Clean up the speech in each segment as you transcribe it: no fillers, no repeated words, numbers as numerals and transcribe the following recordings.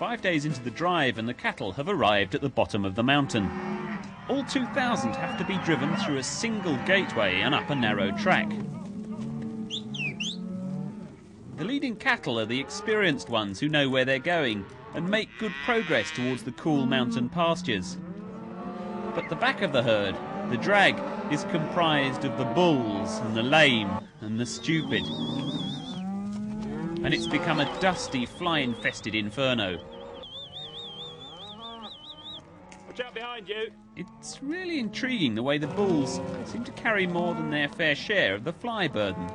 5 days into the drive and the cattle have arrived at the bottom of the mountain. All 2,000 have to be driven through a single gateway and up a narrow track. The leading cattle are the experienced ones who know where they're going and make good progress towards the cool mountain pastures. But the back of the herd, the drag, is comprised of the bulls and the lame and the stupid. And it's become a dusty, fly-infested inferno. Watch out behind you! It's really intriguing the way the bulls seem to carry more than their fair share of the fly burden.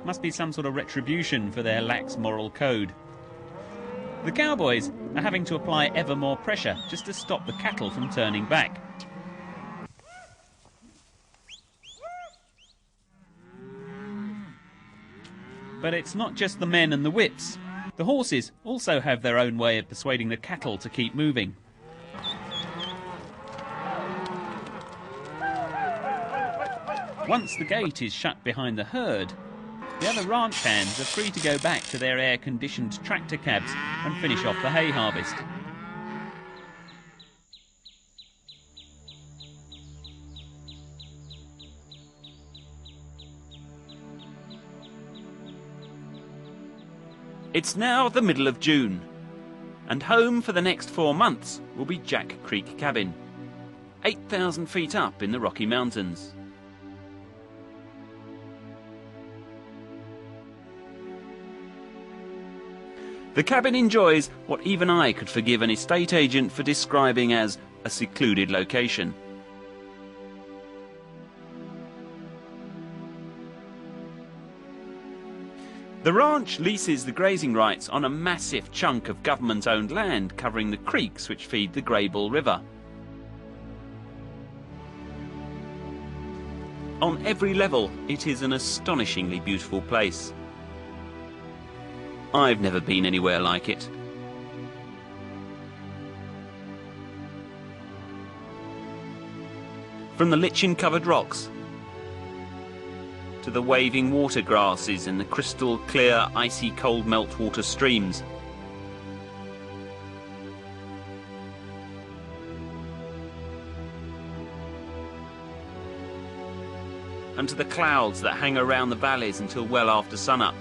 Must be some sort of retribution for their lax moral code. The cowboys are having to apply ever more pressure just to stop the cattle from turning back. But it's not just the men and the whips. The horses also have their own way of persuading the cattle to keep moving. Once the gate is shut behind the herd, the other ranch hands are free to go back to their air-conditioned tractor cabs and finish off the hay harvest. It's now the middle of June, and home for the next 4 months will be Jack Creek Cabin, 8,000 feet up in the Rocky Mountains. The cabin enjoys what even I could forgive an estate agent for describing as a secluded location. The ranch leases the grazing rights on a massive chunk of government-owned land covering the creeks which feed the Grey Bull River. On every level, it is an astonishingly beautiful place. I've never been anywhere like it. From the lichen-covered rocks to the waving water grasses and the crystal clear, icy cold meltwater streams. And to the clouds that hang around the valleys until well after sunup.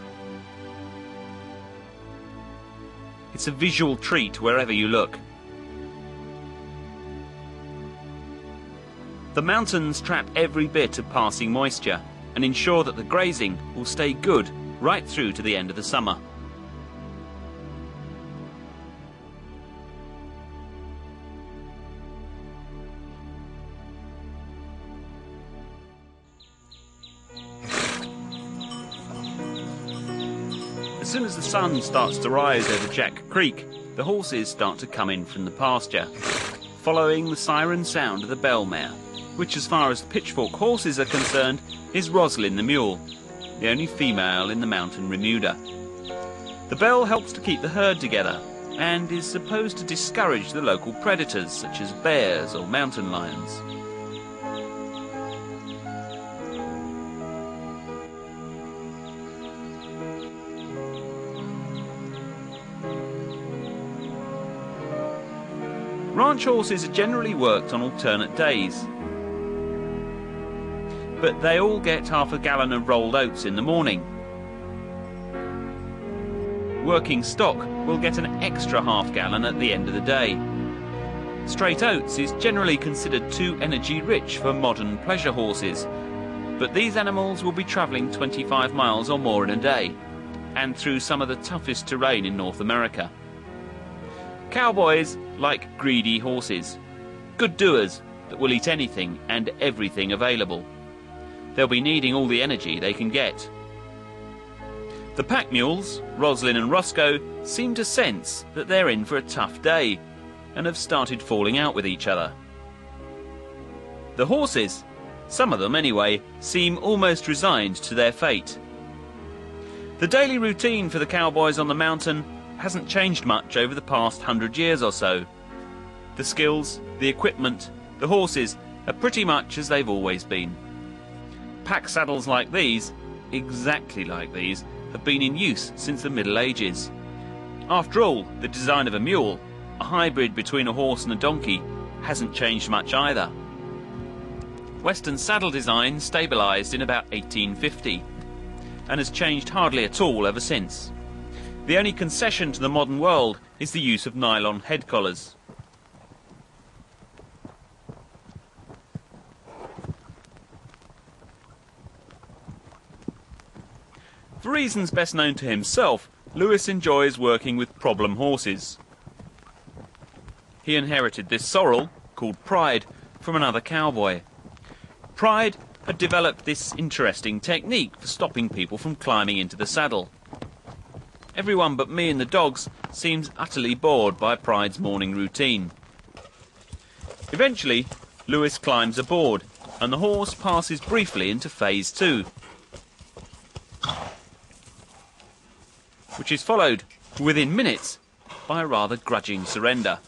It's a visual treat wherever you look. The mountains trap every bit of passing moisture and ensure that the grazing will stay good right through to the end of the summer. As soon as the sun starts to rise over Jack Creek, the horses start to come in from the pasture, following the siren sound of the bell mare, which, as far as the Pitchfork horses are concerned, is Roslyn the mule, the only female in the mountain remuda. The bell helps to keep the herd together and is supposed to discourage the local predators such as bears or mountain lions. Ranch horses are generally worked on alternate days, but they all get half a gallon of rolled oats in the morning. Working stock will get an extra half gallon at the end of the day. Straight oats is generally considered too energy rich for modern pleasure horses, but these animals will be travelling 25 miles or more in a day, and through some of the toughest terrain in North America. Cowboys like greedy horses, good doers that will eat anything and everything available. They'll be needing all the energy they can get. The pack mules, Roslyn and Roscoe, seem to sense that they're in for a tough day and have started falling out with each other. The horses, some of them anyway, seem almost resigned to their fate. The daily routine for the cowboys on the mountain hasn't changed much over the past 100 years or so. The skills, the equipment, the horses are pretty much as they've always been. Pack saddles like these, exactly like these, have been in use since the Middle Ages. After all, the design of a mule, a hybrid between a horse and a donkey, hasn't changed much either. Western saddle design stabilised in about 1850 and has changed hardly at all ever since. The only concession to the modern world is the use of nylon head collars. For reasons best known to himself, Lewis enjoys working with problem horses. He inherited this sorrel, called Pride, from another cowboy. Pride had developed this interesting technique for stopping people from climbing into the saddle. Everyone but me and the dogs seems utterly bored by Pride's morning routine. Eventually, Lewis climbs aboard, and the horse passes briefly into phase 2, which is followed, within minutes, by a rather grudging surrender.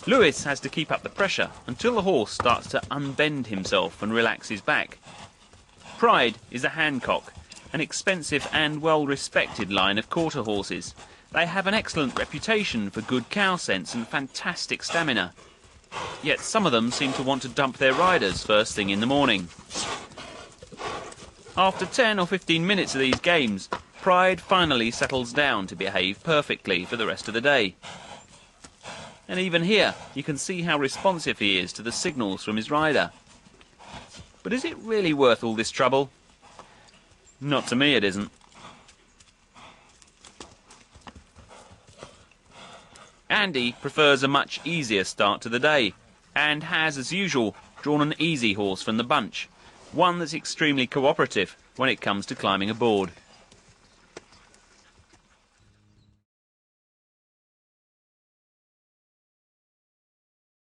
Lewis has to keep up the pressure until the horse starts to unbend himself and relax his back. Pride is a Hancock, an expensive and well-respected line of quarter horses. They have an excellent reputation for good cow sense and fantastic stamina. Yet some of them seem to want to dump their riders first thing in the morning. After 10 or 15 minutes of these games, Pride finally settles down to behave perfectly for the rest of the day. And even here, you can see how responsive he is to the signals from his rider. But is it really worth all this trouble? Not to me, it isn't. Andy prefers a much easier start to the day, and has, as usual, drawn an easy horse from the bunch, one that's extremely cooperative when it comes to climbing aboard.